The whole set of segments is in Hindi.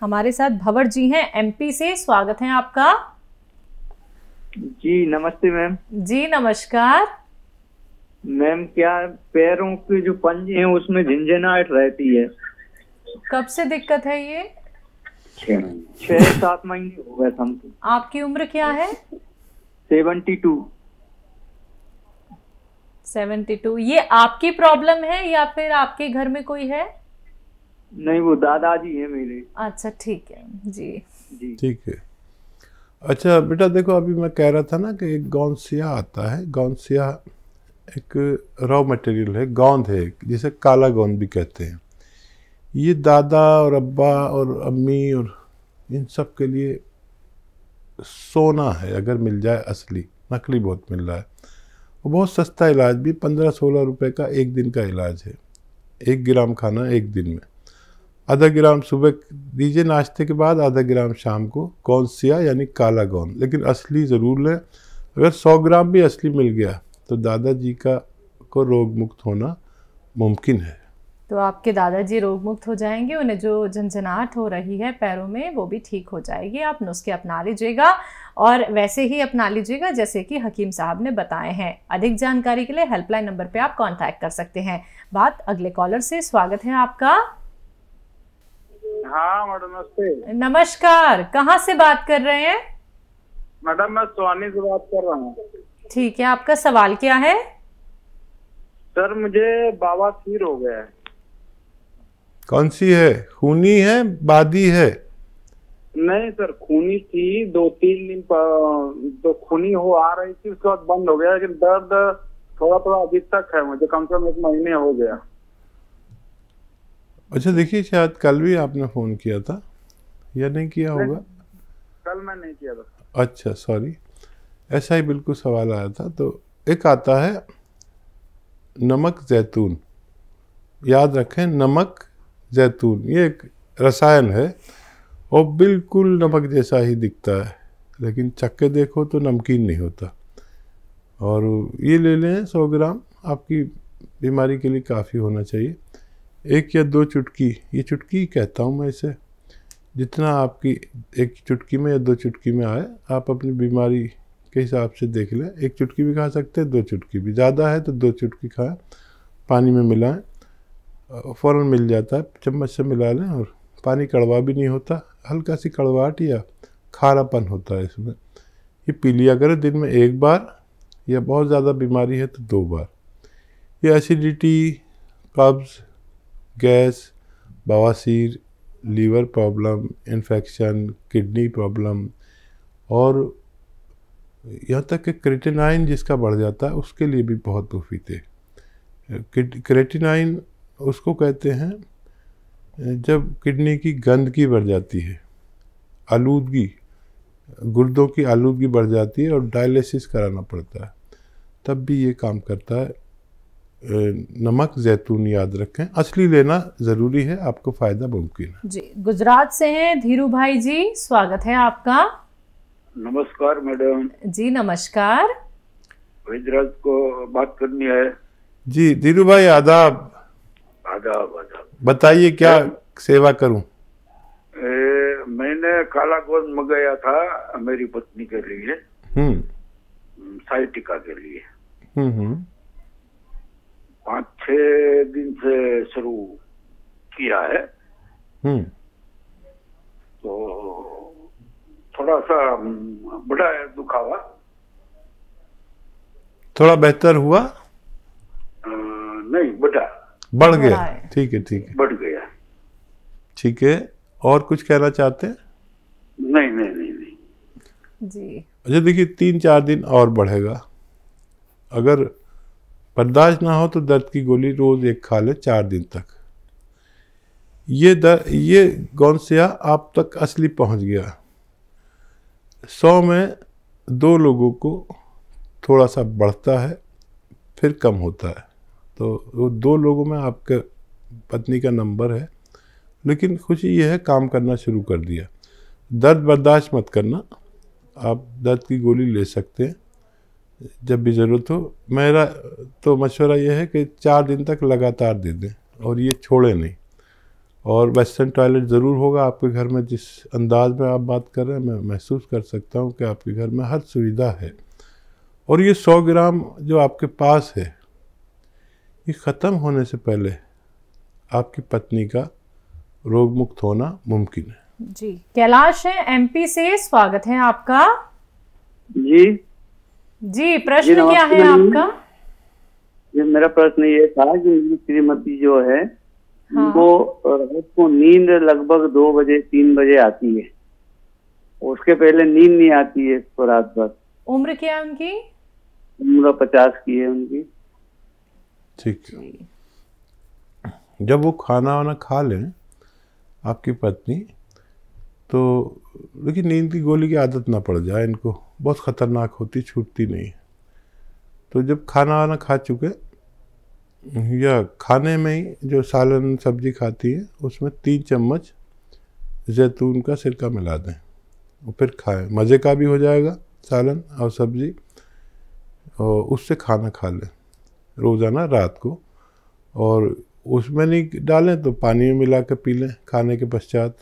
हमारे साथ भंवर जी हैं एमपी से, स्वागत है आपका। जी नमस्ते मैम। जी नमस्कार। मैम क्या पैरों के जो पंजे हैं उसमें झंझनाहट रहती है। कब से दिक्कत है ये? 6-7 महीने हो गए हमको। आपकी उम्र क्या है? 72। 72। ये आपकी प्रॉब्लम है या फिर आपके घर में कोई है? नहीं, वो दादाजी है मेरे। अच्छा ठीक है जी। जी ठीक है। अच्छा बेटा देखो, अभी मैं कह रहा था ना कि एक गौनसिया आता है। गौनसिया एक रॉ मटेरियल है, गोंद है, जिसे काला गोंद भी कहते हैं। ये दादा और अब्बा और अम्मी और इन सब के लिए सोना है, अगर मिल जाए असली। नकली बहुत मिल रहा है। वो बहुत सस्ता इलाज भी, 15-16 रुपए का एक दिन का इलाज है। 1 ग्राम खाना एक दिन में, आधा ग्राम सुबह दीजिए नाश्ते के बाद, आधा ग्राम शाम को। गौनसिया यानी काला गोंद, लेकिन असली ज़रूर लें। अगर 100 ग्राम भी असली मिल गया तो दादाजी को रोग मुक्त होना मुमकिन है। तो आपके दादाजी रोग मुक्त हो जाएंगे, उन्हें जो झंझनाहट हो रही है पैरों में वो भी ठीक हो जाएगी। आप नुस्खे अपना लीजिएगा और वैसे ही अपना लीजिएगा जैसे कि हकीम साहब ने बताए हैं। अधिक जानकारी के लिए हेल्पलाइन नंबर पे आप कांटेक्ट कर सकते हैं। बात अगले कॉलर से, स्वागत है आपका। हाँ मैडम नमस्ते। नमस्कार, कहाँ से बात कर रहे हैं? मैडम मैं सोनी से बात कर रहा हूँ। ठीक है, आपका सवाल क्या है? सर मुझे बवासीर हो गया है। कौन सी है? खूनी है, बादी है? नहीं सर, खूनी थी 2-3 दिन तो खूनी हो आ रही थी, उसके बाद बंद हो गया, लेकिन दर्द थोड़ा थोड़ा अभी तक है मुझे, कम से कम 1 महीने हो गया। अच्छा देखिए, शायद कल भी आपने फ़ोन किया था या नहीं किया होगा? कल मैं नहीं किया था। अच्छा सॉरी, ऐसा ही बिल्कुल सवाल आया था। तो एक आता है नमक जैतून, याद रखें, नमक जैतून। ये एक रसायन है और बिल्कुल नमक जैसा ही दिखता है, लेकिन चक्के देखो तो नमकीन नहीं होता। और ये ले लें 100 ग्राम, आपकी बीमारी के लिए काफ़ी होना चाहिए। 1 या 2 चुटकी, ये चुटकी कहता हूँ मैं इसे, जितना आपकी 1 चुटकी में या 2 चुटकी में आए, आप अपनी बीमारी के हिसाब से देख लें। 1 चुटकी भी खा सकते हैं, 2 चुटकी भी। ज़्यादा है तो 2 चुटकी खाएं, पानी में मिलाएं, फ़ौरन मिल जाता है। चम्मच से मिला लें और पानी कड़वा भी नहीं होता, हल्का सी कड़वाहट या खारापन होता है इसमें। ये पी लिया करें दिन में 1 बार, या बहुत ज़्यादा बीमारी है तो 2 बार। ये एसिडिटी, कब्ज़, गैस, बवासीर, liver problem, infection, kidney problem और यहाँ तक कि क्रेटिनाइन जिसका बढ़ जाता है उसके लिए भी बहुत मुफीद है। क्रेटिनाइन उसको कहते हैं जब किडनी की गंदगी बढ़ जाती है, आलूदगी, गुर्दों की आलूदगी बढ़ जाती है और डायलिसिस कराना पड़ता है, तब भी ये काम करता है। नमक जैतून याद रखें, असली लेना ज़रूरी है, आपको फ़ायदा मुमकिन है। जी, गुजरात से हैं धीरू भाई जी, स्वागत है आपका। नमस्कार मैडम। जी नमस्कार। गुजरात को बात करनी है। जी धीरू भाई, आदाब। आदाब आदाब। बताइए क्या सेवा करूं? मैंने काला गोंद मंगाया था मेरी पत्नी के लिए, साइटिका के लिए। 5-6 दिन से शुरू किया है। तो थोड़ा सा बड़ा है दुखावा। थोड़ा बेहतर हुआ? नहीं, बढ़ गया। ठीक है, ठीक है, बढ़ गया। ठीक है। और कुछ कहना चाहते हैं? नहीं जी। अच्छा देखिए, 3-4 दिन और बढ़ेगा। अगर बर्दाश्त ना हो तो दर्द की गोली रोज़ 1 खा ले 4 दिन तक। ये गौनसिया आप तक असली पहुंच गया। 100 में 2 लोगों को थोड़ा सा बढ़ता है, फिर कम होता है। तो वो 2 लोगों में आपके पत्नी का नंबर है। लेकिन खुशी ये है, काम करना शुरू कर दिया। दर्द बर्दाश्त मत करना, आप दर्द की गोली ले सकते हैं जब भी ज़रूरत हो। मेरा तो मशवरा ये है कि 4 दिन तक लगातार दे दें और ये छोड़े नहीं। और वेस्टर्न टॉयलेट ज़रूर होगा आपके घर में। जिस अंदाज में आप बात कर रहे हैं, मैं महसूस कर सकता हूँ कि आपके घर में हर सुविधा है। और ये 100 ग्राम जो आपके पास है, ये ख़त्म होने से पहले आपकी पत्नी का रोग मुक्त होना मुमकिन है। जी, कैलाश है एमपी से, स्वागत है आपका। जी जी, प्रश्न क्या है आपका? ये मेरा प्रश्न ये था कि मेरी श्रीमती जो है, हाँ। वो रात को नींद लगभग 2 बजे 3 बजे आती है, उसके पहले नींद नहीं आती है इसको रात भर। उम्र क्या है उनकी? उम्र 50 की है उनकी। ठीक है। जब वो खाना वाना खा लें आपकी पत्नी, तो लेकिन नींद की गोली की आदत ना पड़ जाए इनको, बहुत ख़तरनाक होती, छूटती नहीं। तो जब खाना वाना खा चुके या खाने में ही जो सालन सब्जी खाती है, उसमें 3 चम्मच जैतून का सिरका मिला दें और फिर खाएं। मज़े का भी हो जाएगा सालन और सब्जी, और उससे खाना खा लें रोज़ाना रात को। और उसमें नहीं डालें तो पानी में मिला कर पी लें खाने के पश्चात,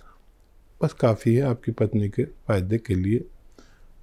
बस काफ़ी है आपकी पत्नी के फ़ायदे के लिए।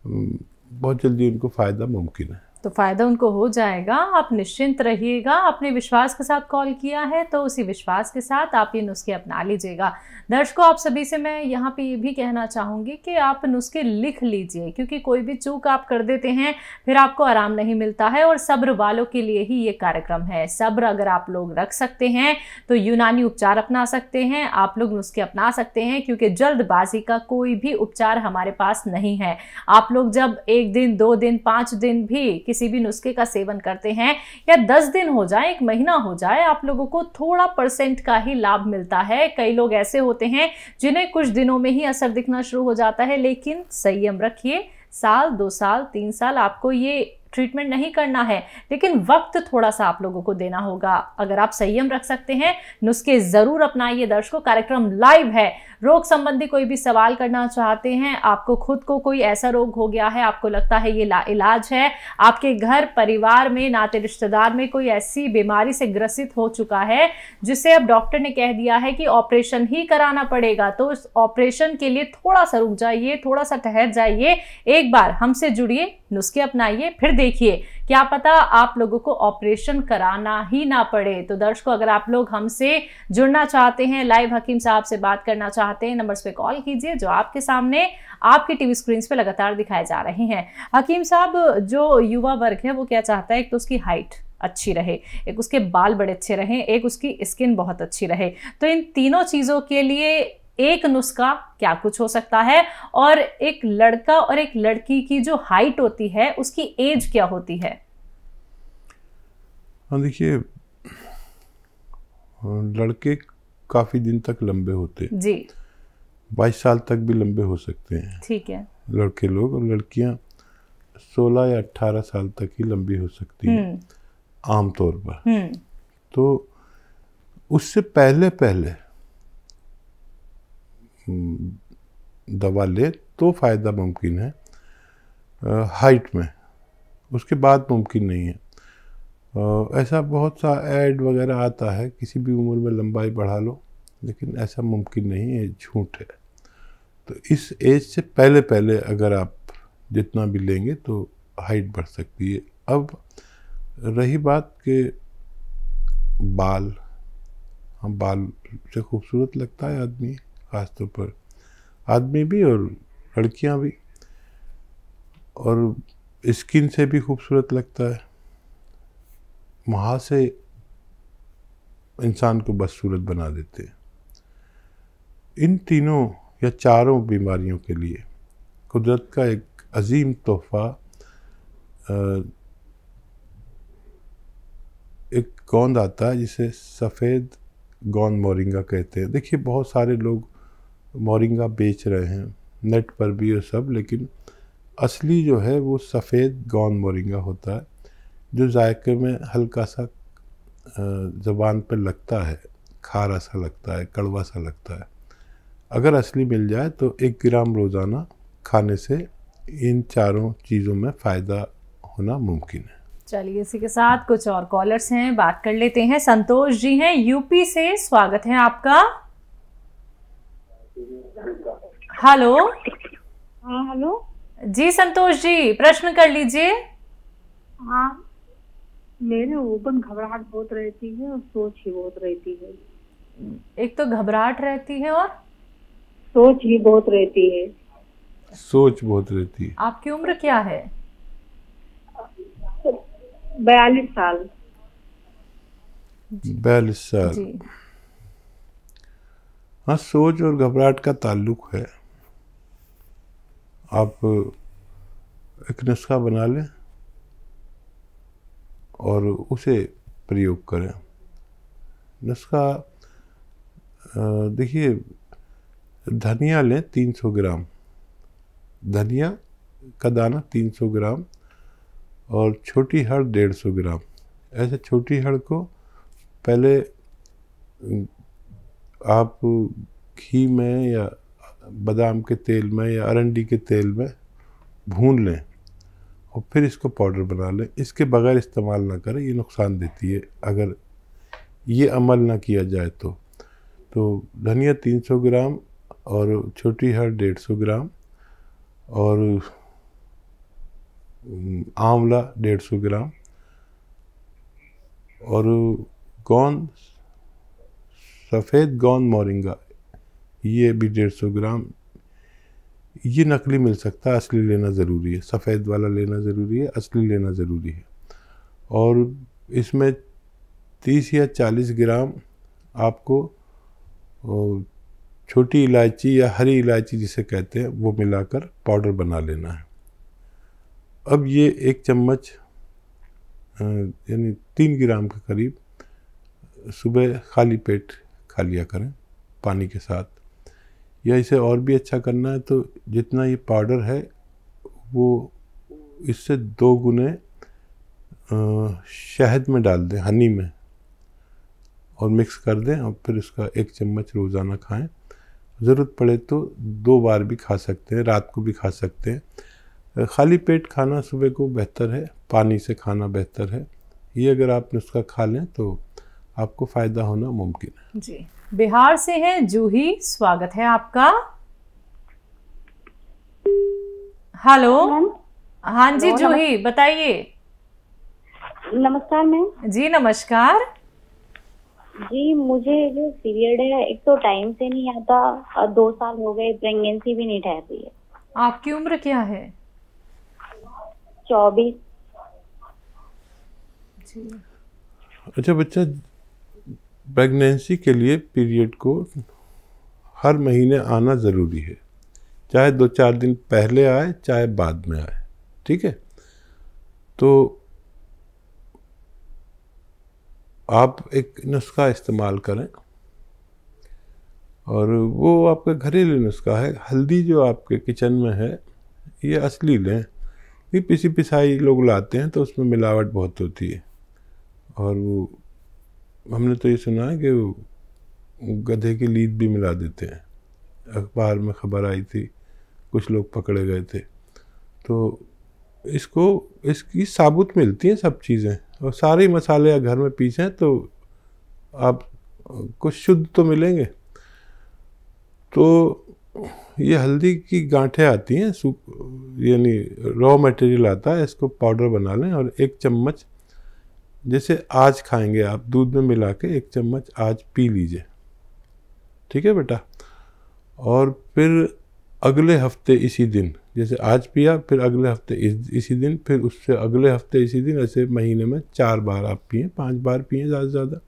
बहुत जल्दी उनको फ़ायदा मुमकिन है। तो फ़ायदा उनको हो जाएगा, आप निश्चिंत रहिएगा। अपने विश्वास के साथ कॉल किया है, तो उसी विश्वास के साथ आप ये नुस्खे अपना लीजिएगा। दर्शकों, आप सभी से मैं यहाँ पे ये भी कहना चाहूँगी कि आप नुस्खे लिख लीजिए, क्योंकि कोई भी चूक आप कर देते हैं फिर आपको आराम नहीं मिलता है। और सब्र वालों के लिए ही ये कार्यक्रम है। सब्र अगर आप लोग रख सकते हैं तो यूनानी उपचार अपना सकते हैं, आप लोग नुस्खे अपना सकते हैं, क्योंकि जल्दबाजी का कोई भी उपचार हमारे पास नहीं है। आप लोग जब 1 दिन 2 दिन 5 दिन भी किसी भी नुस्खे का सेवन करते हैं, या 10 दिन हो जाए, 1 महीना हो जाए, आप लोगों को थोड़ा % का ही लाभ मिलता है। कई लोग ऐसे होते हैं जिन्हें कुछ दिनों में ही असर दिखना शुरू हो जाता है, लेकिन संयम रखिए। 1 साल 2 साल 3 साल आपको ये ट्रीटमेंट नहीं करना है, लेकिन वक्त थोड़ा सा आप लोगों को देना होगा। अगर आप संयम रख सकते हैं, नुस्खे जरूर अपनाइए। दर्शकों, कार्यक्रम लाइव है। रोग संबंधी कोई भी सवाल करना चाहते हैं, आपको खुद को कोई ऐसा रोग हो गया है, आपको लगता है ये इलाज है, आपके घर परिवार में नाते रिश्तेदार में कोई ऐसी बीमारी से ग्रसित हो चुका है जिसे अब डॉक्टर ने कह दिया है कि ऑपरेशन ही कराना पड़ेगा, तो उस ऑपरेशन के लिए थोड़ा सा रुक जाइए, थोड़ा सा ठहर जाइए, एक बार हमसे जुड़िए, नुस्खे अपनाइए, फिर देखिए क्या पता आप लोगों को ऑपरेशन कराना ही ना पड़े। तो दर्शकों, अगर आप लोग हमसे जुड़ना चाहते हैं, लाइव हकीम साहब से बात करना चाहते हैं, नंबर्स पे कॉल कीजिए जो आपके सामने आपकी टीवी स्क्रीन पे लगातार दिखाए जा रहे हैं। हकीम साहब, जो युवा वर्ग है वो क्या चाहता है? एक तो उसकी हाइट अच्छी रहे, एक उसके बाल बड़े अच्छे रहें, एक उसकी स्किन बहुत अच्छी रहे। तो इन तीनों चीजों के लिए एक नुस्खा क्या कुछ हो सकता है? और एक लड़का और एक लड़की की जो हाइट होती है उसकी एज क्या होती है? हाँ, देखिए, लड़के काफ़ी दिन तक लंबे होते हैं जी, 22 साल तक भी लंबे हो सकते हैं, ठीक है, लड़के लोग। और लड़कियां 16 या 18 साल तक ही लंबी हो सकती हैं आमतौर पर। तो उससे पहले दवा ले तो फ़ायदा मुमकिन है हाइट में, उसके बाद मुमकिन नहीं है। ऐसा बहुत सा ऐड वगैरह आता है, किसी भी उम्र में लंबाई बढ़ा लो, लेकिन ऐसा मुमकिन नहीं है, झूठ है। तो इस एज से पहले अगर आप जितना भी लेंगे तो हाइट बढ़ सकती है। अब रही बात के बाल, हम बाल से खूबसूरत लगता है आदमी, ख़ासतौर पर आदमी भी और लड़कियां भी, और स्किन से भी खूबसूरत लगता है। वहाँ से इंसान को बदसूरत बना देते हैं। इन तीनों या चारों बीमारियों के लिए कुदरत का एक अजीम तोहफा एक गोंद आता है जिसे सफ़ेद गोंद मोरिंगा कहते हैं। देखिए, बहुत सारे लोग मोरिंगा बेच रहे हैं नेट पर भी और सब, लेकिन असली जो है वो सफ़ेद गोंद मोरिंगा होता है, जो जायके में हल्का सा ज़बान पर लगता है, खारा सा लगता है, कड़वा सा लगता है। अगर असली मिल जाए तो 1 ग्राम रोज़ाना खाने से इन चारों चीज़ों में फ़ायदा होना मुमकिन है। चलिए, इसी के साथ कुछ और कॉलर्स हैं, बात कर लेते हैं। संतोष जी हैं यूपी से, स्वागत है आपका। हेलो। हाँ हेलो। जी संतोष जी, प्रश्न कर लीजिए। हाँ, मेरे ओपन घबराहट बहुत रहती है और सोच ही बहुत रहती है। एक तो घबराहट रहती है और सोच ही बहुत रहती है। सोच बहुत रहती है। आपकी उम्र क्या है? 42 साल। 42 साल। जी। हाँ, सोच और घबराहट का ताल्लुक है। आप एक नुस्खा बना लें और उसे प्रयोग करें। नुस्खा देखिए, धनिया लें 300 ग्राम, धनिया का दाना 300 ग्राम और छोटी हर्द 150 ग्राम। ऐसे छोटी हर्द को पहले आप घी में या बादाम के तेल में या अरंडी के तेल में भून लें और फिर इसको पाउडर बना लें। इसके बगैर इस्तेमाल ना करें, ये नुकसान देती है अगर ये अमल ना किया जाए तो धनिया 300 ग्राम और छोटी हर्द 150 ग्राम और आंवला 150 ग्राम और गोंद, सफ़ेद गोंद मोरिंगा ये भी 150 ग्राम। ये नकली मिल सकता है, असली लेना ज़रूरी है। सफ़ेद वाला लेना ज़रूरी है, असली लेना ज़रूरी है। और इसमें 30 या 40 ग्राम आपको छोटी इलायची या हरी इलायची जिसे कहते हैं वो मिलाकर पाउडर बना लेना है। अब ये 1 चम्मच यानी 3 ग्राम के करीब सुबह खाली पेट खा लिया करें पानी के साथ। या इसे और भी अच्छा करना है तो जितना ये पाउडर है वो इससे 2 गुने शहद में डाल दें, हनी में, और मिक्स कर दें और फिर उसका 1 चम्मच रोज़ाना खाएं। ज़रूरत पड़े तो 2 बार भी खा सकते हैं, रात को भी खा सकते हैं। खाली पेट खाना सुबह को बेहतर है, पानी से खाना बेहतर है। ये अगर आप नुस्खा खा लें तो आपको फ़ायदा होना मुमकिन है। जी। बिहार से हैं जूही, स्वागत है आपका। हेलो। हाँ जी जूही, बताइए। नमस्कार मैम। जी नमस्कार। जी, मुझे जो पीरियड है एक तो टाइम से नहीं आता और 2 साल हो गए, प्रेगनेंसी भी नहीं ठहर रही है। आपकी उम्र क्या है? 24। जी। अच्छा बच्चा, प्रेगनेंसी के लिए पीरियड को हर महीने आना ज़रूरी है, चाहे 2-4 दिन पहले आए चाहे बाद में आए, ठीक है? तो आप एक नुस्खा इस्तेमाल करें और वो आपका घरेलू नुस्खा है। हल्दी जो आपके किचन में है ये असली लें, ये पिसी पिसाई लोग लाते हैं तो उसमें मिलावट बहुत होती है। और वो हमने तो ये सुना है कि वो गधे की लीद भी मिला देते हैं। अखबार में खबर आई थी, कुछ लोग पकड़े गए थे। तो इसकी साबुत मिलती हैं सब चीज़ें और सारे मसाले घर में पीसें तो आप कुछ शुद्ध तो मिलेंगे। तो ये हल्दी की गांठें आती हैं, यानी रॉ मटेरियल आता है, इसको पाउडर बना लें और 1 चम्मच जैसे आज खाएंगे आप दूध में मिला के 1 चम्मच आज पी लीजिए, ठीक है बेटा? और फिर अगले हफ्ते इसी दिन, जैसे आज पिया फिर अगले हफ्ते इसी दिन, फिर उससे अगले हफ्ते इसी दिन, ऐसे महीने में 4 बार आप पिएं, 5 बार पिएं ज़्यादा से ज़्यादा,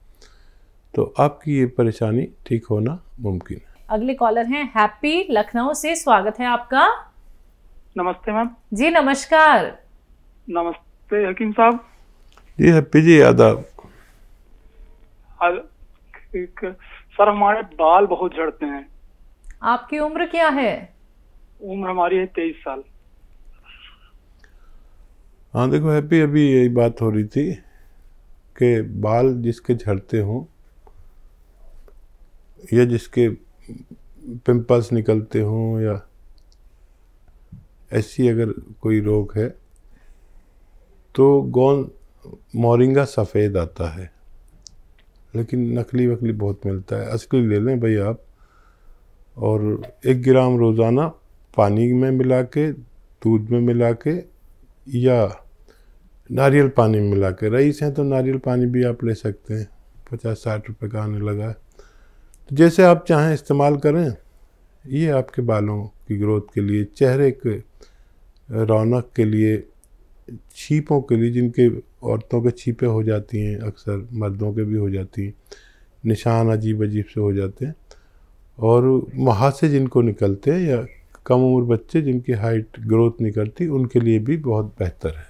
तो आपकी ये परेशानी ठीक होना मुमकिन है। अगले कॉलर हैं हैप्पी, लखनऊ से, स्वागत है आपका। नमस्ते मैम। जी नमस्कार। नमस्ते हकीम साहब। जी हैप्पी जी, आदाब। सर हमारे बाल बहुत झड़ते हैं। आपकी उम्र क्या है? उम्र हमारी है 23 साल। हाँ देखो हैप्पी, अभी यही बात हो रही थी कि बाल जिसके झड़ते हों या जिसके पिंपल्स निकलते हों या ऐसी अगर कोई रोग है तो गोंद मोरिंगा सफ़ेद आता है, लेकिन नकली वकली बहुत मिलता है। असली ले लें भाई आप। और 1 ग्राम रोज़ाना पानी में मिला के, दूध में मिला के या नारियल पानी में मिला के, रईस हैं तो नारियल पानी भी आप ले सकते हैं, 50-60 रुपये का आने लगा है। तो जैसे आप चाहें इस्तेमाल करें। ये आपके बालों की ग्रोथ के लिए, चेहरे के रौनक के लिए, छीपों के लिए, जिनके औरतों के छीपें हो जाती हैं, अक्सर मर्दों के भी हो जाती हैं, निशान अजीब अजीब से हो जाते हैं, और मुहासे जिनको निकलते हैं, या कम उम्र बच्चे जिनकी हाइट ग्रोथ नहीं करती, उनके लिए भी बहुत बेहतर है।